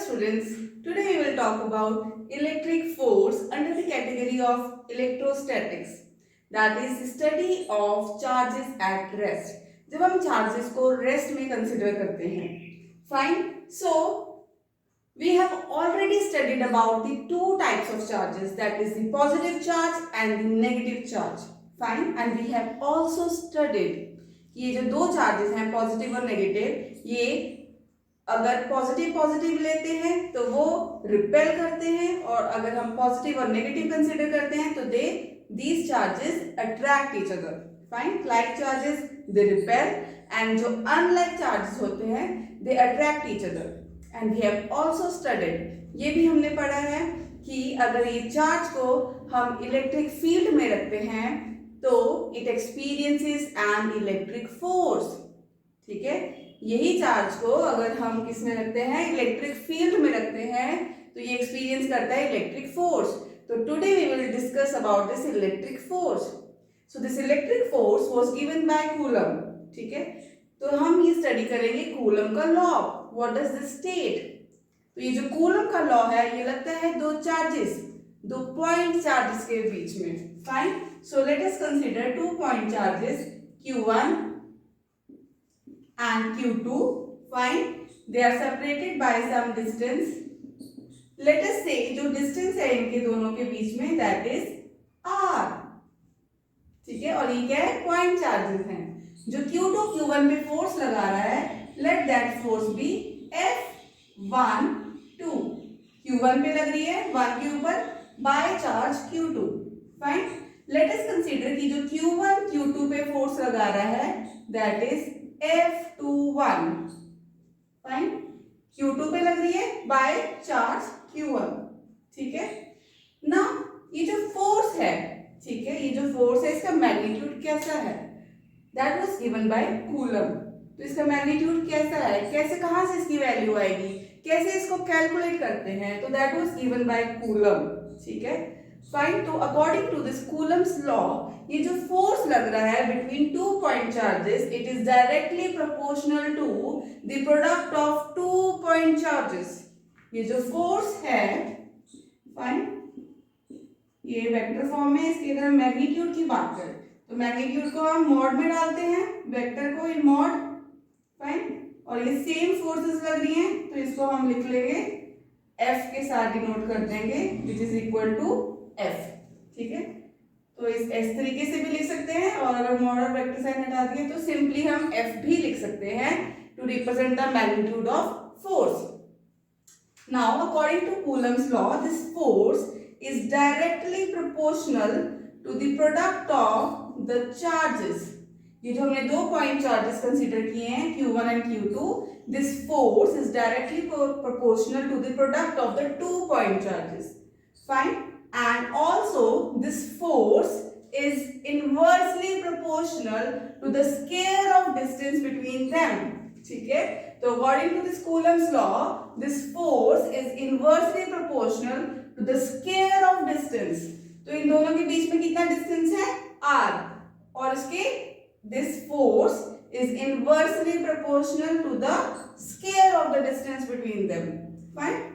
students, today we will talk about electric force under the category of electrostatics, that is study of charges at rest. जब हम charges को rest में consider करते हैं, fine. So we have already studied about the two types of charges, that is the positive charge and the negative charge, fine. And we have also studied कि ये जो दो charges हैं positive और negative, ये अगर पॉजिटिव पॉजिटिव लेते हैं तो वो रिपेल करते हैं, और अगर हम पॉजिटिव और नेगेटिव कंसीडर करते हैं तो these charges attract each other, fine. Like charges they repel and जो अनलाइक चार्जेस होते हैं they attract each other. And we have also studied, ये भी हमने पढ़ा है कि अगर ये चार्ज को हम इलेक्ट्रिक फील्ड में रखते हैं तो it experiences an electric force. ठीक है, यही चार्ज को अगर हम किस में रखते हैं, इलेक्ट्रिक फील्ड में रखते हैं, तो ये एक्सपीरियंस करता है इलेक्ट्रिक फोर्स. तो today we will discuss about this electric force. So this electric force was given by Coulomb. ठीक है, तो हम ये स्टडी करेंगे कूलम का law. What does this state? तो ये जो कूलम का लॉ है ये लगता है दो चार्जेस, दो पॉइंट चार्जेस के बीच में, fine. So let us consider to point charges Q1 and Q2, fine. They are separated by some distance. Let us say जो distance है इनके दोनों के बीच में that is R. ठीक है, और ये क्या है, पॉइंट चार्जेस हैं. जो Q2 Q1 पे फोर्स लगा रहा है, let that force be F1 2. Q1 पे लग रही है 1 के ऊपर by charge Q2, fine. Let us consider कि जो Q1 Q2 पे फोर्स लगा रहा है that is F21, fine. Q2 पे लग रही है बाय चार्ज Q1. ठीक है ना. ये जो फोर्स है, ठीक है, ये जो फोर्स है इसका मैग्नीट्यूड कैसा है, that was given by coulomb. तो इसका मैग्नीट्यूड कैसा है, कैसे, कहां से इसकी वैल्यू आएगी, कैसे इसको कैलकुलेट करते हैं, तो that was given by Coulomb. ठीक है, फाइन. तो according to this Coulomb's law, ये जो फोर्स लग रहा है between two point charges, it is directly proportional to the product of two point charges. ये जो फोर्स है, फाइन, ये वेक्टर फॉर्म में, इसके अगर हम मैग्नीट्यूड की बात करें तो मैग्नीट्यूड को हम मॉड में डालते हैं, वेक्टर को इन मॉड, फाइन. और ये सेम फोर्सेस लग रही हैं तो इसको हम लिख लेंगे F के साथ डिनोट कर देंगे, which is equal to F. ठीक है, तो इस तरीके से भी लिख सकते हैं, और अगर मॉडल वेक्टर साइन हटा दिए तो सिंपली हम F भी लिख सकते हैं to represent the magnitude of force. Now according to Coulomb's law, this force is directly proportional to the product of the charges. ये जो हमने दो पॉइंट चार्जेस कंसीडर किए हैं Q1 and Q2, this force is directly proportional to the product of the two point charges, fine. And also this force is inversely proportional to the square of distance between them. ठीक है, तो according to this Coulomb's law, this force is inversely proportional to the square of distance. तो इन दोनों के बीच में कितना distance है, R, और इसके this force is inversely proportional to the square of the distance between them, fine.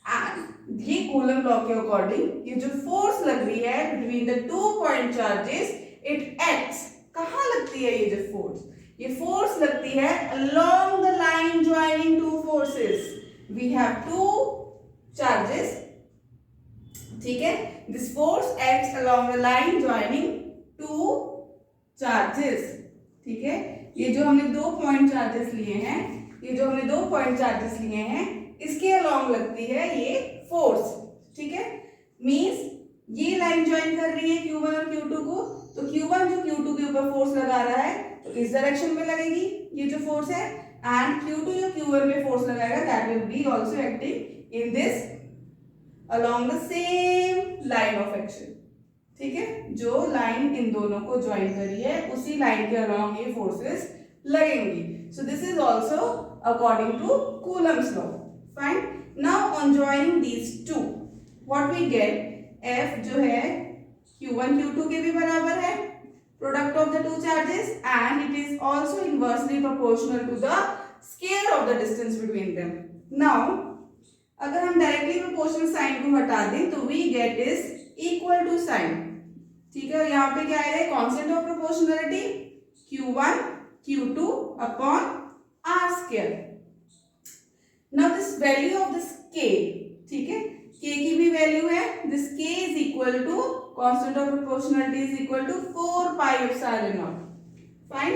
And ये coulomb law के अकॉर्डिंग ये जो फोर्स लग रही है between the two point charges, it acts, कहां लगती है ये जो फोर्स, ये फोर्स लगती है along the line joining two forces. We have two charges. ठीक है, this force acts along the line joining two charges. ठीक है, ये जो हमने दो पॉइंट चार्जेस लिए हैं, ये जो हमने दो पॉइंट चार्जेस लिए हैं, इसके अलोंग लगती है ये फोर्स. ठीक है, मींस ये लाइन ज्वाइन कर रही है Q1 और Q2 को, तो Q1 जो Q2 के ऊपर फोर्स लगा रहा है तो इस डायरेक्शन में लगेगी ये जो फोर्स है, एंड Q2 जो Q1 में फोर्स लगाएगा that will be also acting in this along the same line of action. ठीक है, जो लाइन इन दोनों को ज्वाइन करी है उसी लाइन के अलोंग ये फोर्सेस लगेंगी. So this is also according to Coulomb's law, fine. Now on joining these two, what we get, F जो है Q1 Q2 के भी बराबर है, product of the two charges, and it is also inversely proportional to the square of the distance between them. Now अगर हम directly proportional sign को हटा दें तो we get is equal to sign, ठीक है। यहाँ पे क्या आएगा, constant of proportionality Q1 Q2 upon R square. Now this value of this K, ठीक है, K की भी वैल्यू है, this K is equal to constant of proportionality is equal to 4 pi epsilon naught. Fine.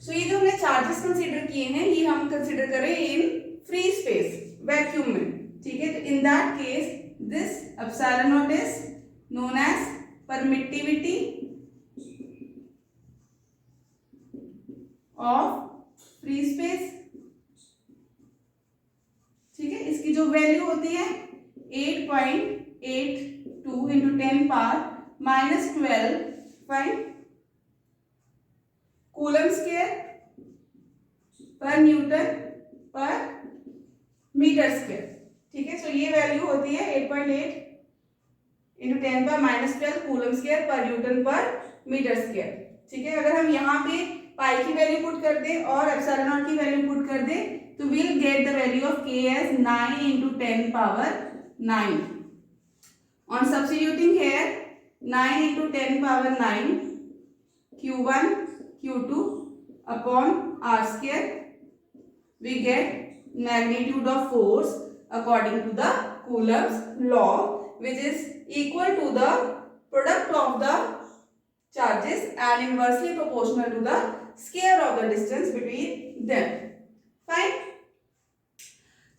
So ये जो हमने charges consider किए हैं ये हम कंसीडर करें इन फ्री स्पेस, वैक्यूम में, ठीक है। तो in that case this epsilon naught is known as permittivity of free space, ठीक है। इसकी जो वैल्यू होती है 8.82 into 10 power -12 fine coulomb square per newton per metre square, ठीक है। सो ये वैल्यू होती है 8.8 into 10 power -12 coulomb square per newton per metre square, ठीक है। अगर हम यहाँ पे पाई की वैल्यू पुट कर दें और एप्सिलॉन नॉट की वैल्यू पुट कर दें तो we'll get the value of K as 9 into 10 power 9. On substituting here 9 into 10 power 9 Q1 Q2 upon R square, we get magnitude of force according to the Coulomb's law, which is equal to the product of the charges and inversely proportional to the square of the distance between them. Fine.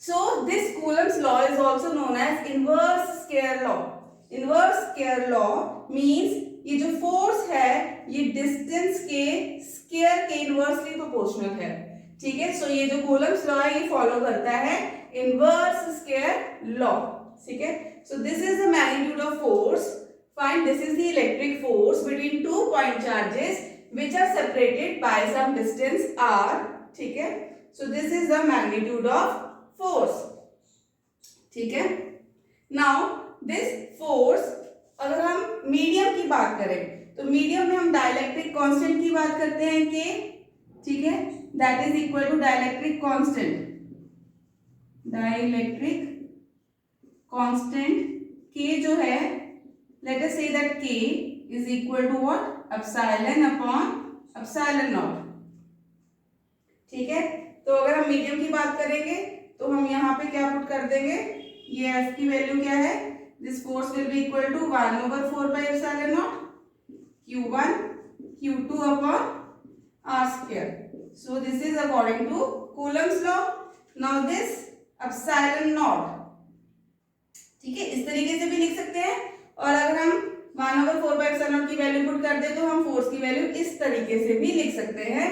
So this Coulomb's law is also known as inverse square law. Inverse square law means ये जो force है ये distance के square के inversely proportional है, ठीक है। So ये जो Coulomb's law है ये फॉलो करता है इनवर्स स्क्वायर लॉ, ठीक है। So this is the magnitude of force, find this is the electric force between two point charges which are separated by some distance r, ठीक है। So this is the magnitude of force, ठीक है। Now this force अगर हम medium की बात करें तो मीडियम में हम डाइलेक्ट्रिक कांस्टेंट की बात करते हैं के, ठीक है, that is equal to dielectric constant, dielectric constant K जो है let us say that K is equal to what, epsilon upon epsilon naught, ठीक है। तो अगर हम मीडियम की बात करेंगे तो हम यहाँ पे क्या पुट कर देंगे, ये F की वैल्यू क्या है, this force will be equal to 1/4 pi epsilon naught Q1 Q2 upon R square. So this is according to Coulomb's law. Now this epsilon naught, ठीक है, इस तरीके से भी लिख सकते हैं और अगर हम 1/4 पाई एप्सिलॉन नॉट की वैल्यू पुट कर दे तो हम फोर्स की वैल्यू इस तरीके से भी लिख सकते हैं।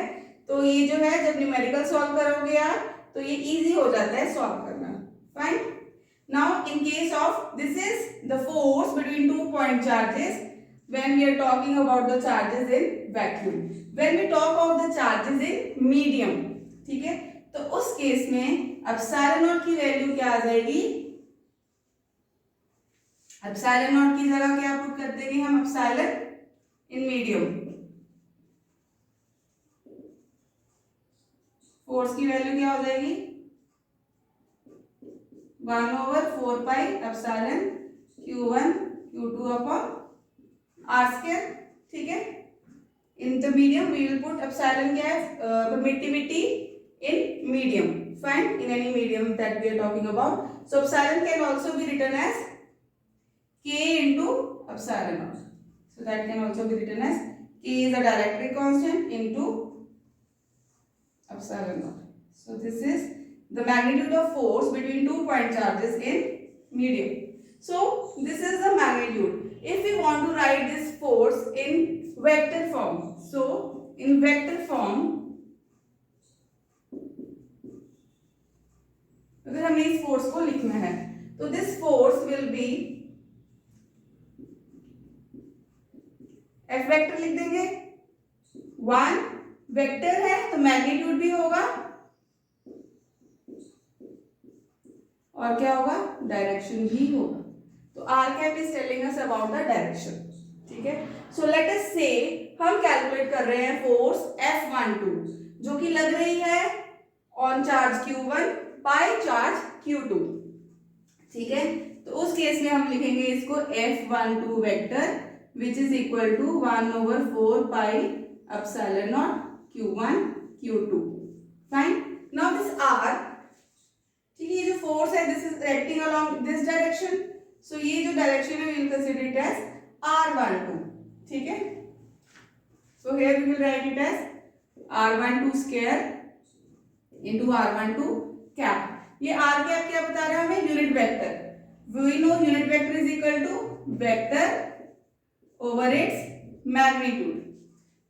तो ये जो है जब न्यूमेरिकल सॉल्व करोगे आप तो ये इजी हो जाता है सॉल्व करना, fine. Now in case of this is the force between two point charges when we are talking about the charges in vacuum, when we talk of the charges in medium, ठीक है, तो उस case में epsilon not की value क्या आ जाएगी, epsilon not की जगह क्या पुट कर देंगे हम, एप्सिलॉन इन मीडियम, फोर्स की वैल्यू क्या हो जाएगी 1/4 pi epsilon Q1 Q2 upon R square, ठीक है। In the medium we will put epsilon क्या है, permittivity in medium, fine, in any medium that we are talking about. So epsilon can also be written as K into epsilon naught, so that can also be written as K is a dielectric constant into epsilon naught. So this is the magnitude of force between two point charges in medium. So this is the magnitude. If we want to write this force in vector form, so in vector form अगर हमें इस force को लिखना है तो this force will be F vector लिख देंगे, 1 vector है तो मैग्नीट्यूड भी होगा और क्या होगा, डायरेक्शन भी होगा। तो r cap is telling us about the direction, ठीक है। सो लेट अस से हम कैलकुलेट कर रहे हैं फोर्स F12 जो कि लग रही है on charge Q1 by charge Q2, ठीक है, तो उस केस में हम लिखेंगे इसको F12 vector which is equal to 1/4 pi epsilon naught Q1 Q2। Fine, now this R, ठीक है, ये जो फोर्स है this is acting along this direction, so ये जो डायरेक्शन है we will consider it as R12, ठीक है। So here we will write it as R12 square into R12 cap. ये R कैप क्या बता रहा है हमें, unit vector. We know unit vector is equal to vector over its magnitude,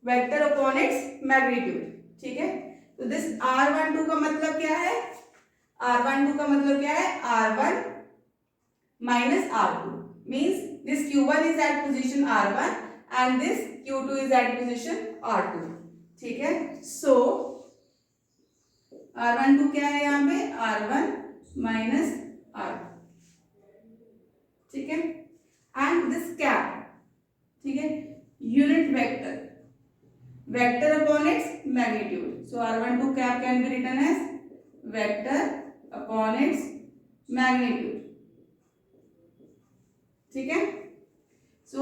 vector upon its magnitude, ठीक है। तो this R12 का मतलब क्या है, R12 का मतलब क्या है, R1 minus R2 means this Q1 is at position R1 and this Q2 is at position R2, ठीक है। so R12 क्या है यहाँ पे, R1 minus R2, ठीक है। and this cap, ठीक है, unit vector, vector upon its magnitude, so R12 cap can be written as vector upon its magnitude, ठीक है। So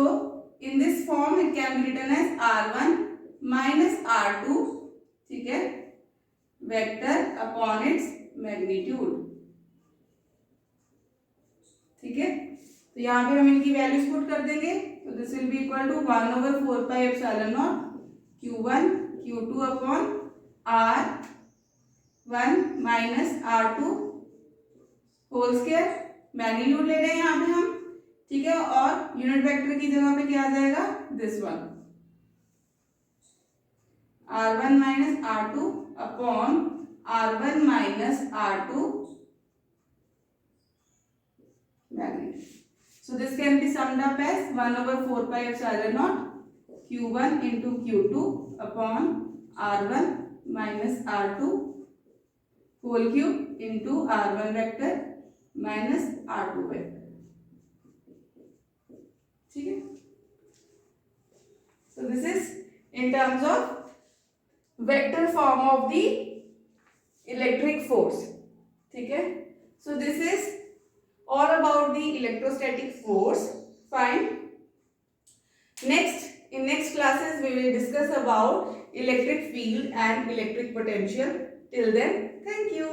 in this form it can be written as R1 minus R2, ठीक है, vector upon its magnitude, ठीक है। तो यहाँ पे हम इनकी वैल्यूज पुट कर देंगे, तो this will be equal to 1/4 pi epsilon naught Q1 Q2 upon R1 minus R2 whole square, magnitude ले रहे हैं यहाँ पे हम, ठीक है, और यूनिट वेक्टर की जगह पे क्या आ जाएगा, this one R1 minus R2 upon R1 minus R2 magnitude. So this can be summed up as 1/4 pi epsilon naught Q1 into Q2 upon R1 minus R2 whole cube into R1 vector minus R2 vector, ठीक है। So this is in terms of vector form of the electric force, ठीक है। So this is all about the electrostatic force. Fine. Next, in next classes we will discuss about electric field and electric potential. Till then, thank you.